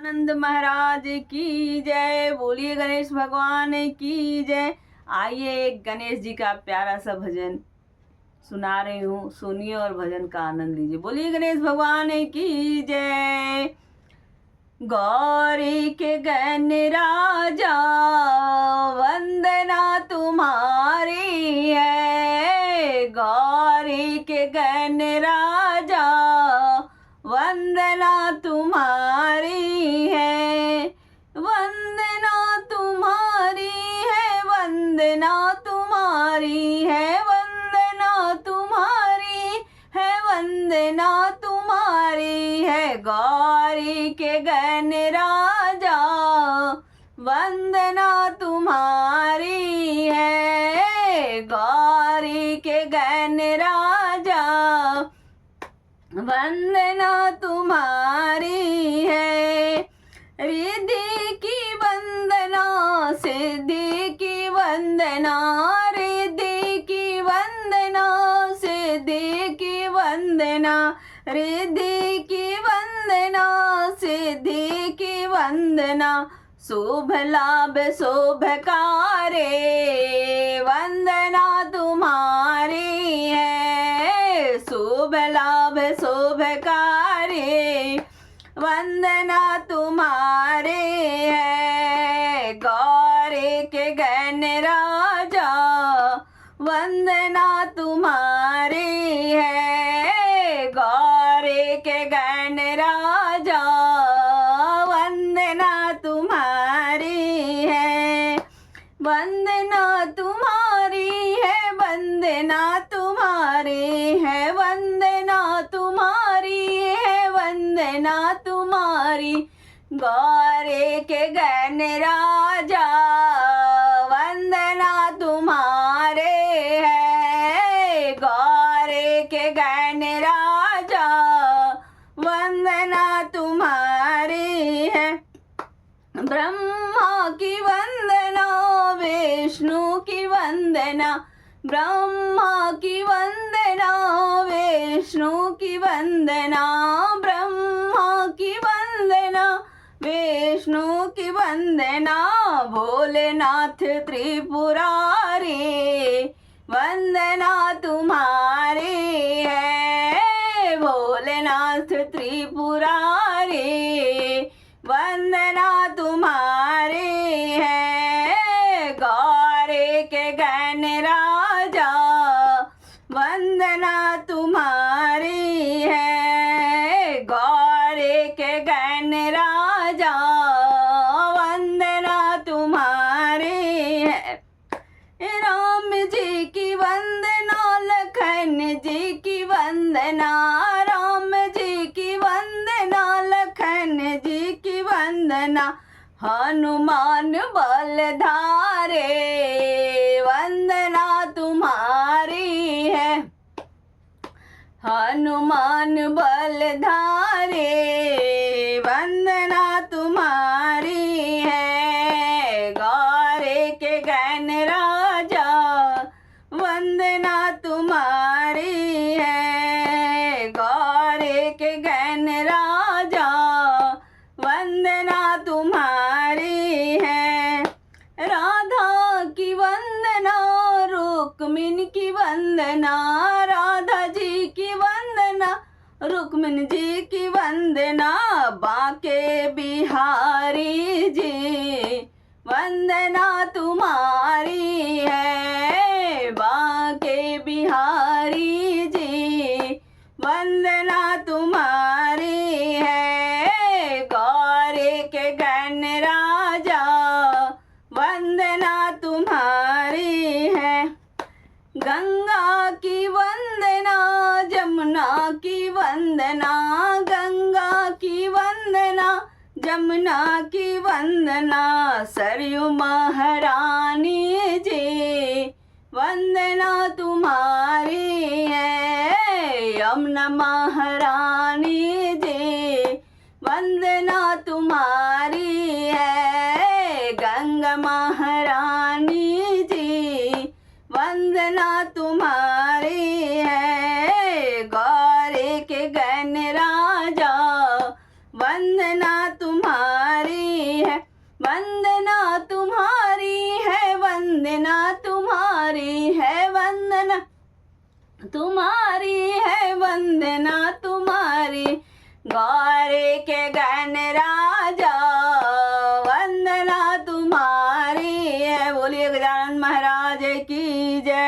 आनंद महाराज की जय। बोलिए गणेश भगवान की जय। आइए एक गणेश जी का प्यारा सा भजन सुना रही हूँ, सुनिए और भजन का आनंद लीजिए। बोलिए गणेश भगवान की जय। गौरी के गण राजा वंदना तुम्हारी है। गौरी के गण राजा वंदना तुम्हारी है। वंदना तुम्हारी है, वंदना तुम्हारी है, वंदना तुम्हारी है, वंदना तुम्हारी है। गौरी के गण राजा वंदना तुम्हारी है। गौरी के गण राजा वंदना तुम्हारी है। रिद्धि की वंदना, सिद्धि की वंदना, रिद्धि की वंदना, सिद्धि की वंदना, रिद्धि की वंदना, सिद्धि की वंदना। शुभ लाभ शुभकारे वंदना तुम्हारी है। शुभ लाभ शुभकारे वंदना तुम्हारे है। गौरी के गण राजा वंदना तुम्हारी है। गौरी के गण राजा वंदना तुम्हारी है। वंदना तुम्हारी है, वंदना तुम्हारी है, वंदना तुम्हारी है, वंदना तुम्हारी। गौरी के गण राजा वंदना तुम्हारे है। गौरी के गण राजा वंदना तुम्हारी है। ब्रह्मा की वंदना, विष्णु की वंदना, ब्रह्मा की वंदना, विष्णु की वंदना, ब्रह्मा की वंदना, विष्णु की वंदना। भोलेनाथ त्रिपुरारी वंदना तुम्हारी है। भोलेनाथ त्रिपुरारी वंदना तुम्हारी है। गौरी के गण राजा वंदना तुम्हारी है। गौरी के गण राजा वंदना तुम्हारी है। राम जी की वंदना, लखन जी की वंदना, राम जी की वंदना, लखन जी की वंदना। हनुमान बलधारे वंदना तुम्हारी है। हनुमान बलधारे वंदना तुम्हारी है। गौरी के गण राजा वंदना तुम्हारी है। गौरी के गण राजा वंदना तुम्हारी है। राधा की वंदना, रुक्मिणी की वंदना, राधा जी की वंदना, रुक्मिणी जी की वंदना। बांके बिहारी जी वंदना तुम्हारी है। बांके बिहारी जी वंदना तुम्हारी है। गौरी के गण राजा वंदना तुम्हारी है। गंगा की वंदना, जमुना की वंदना, गंगा की वंदना, जमुना की वंदना। सरयू महारानी जी वंदना तुम्हारी है। यमुना महारानी जी वंदना तुम्हारी है। गंगा महारानी जी वंदना तुम्हारी है। गौरी के गण राजा वंदना तुम्हारी वंदना तुम्हारी है, वंदना तुम्हारी है, वंदना तुम्हारी गौरी के गण राजा, वंदना तुम्हारी है। बोलिए गजानन महाराज की जय।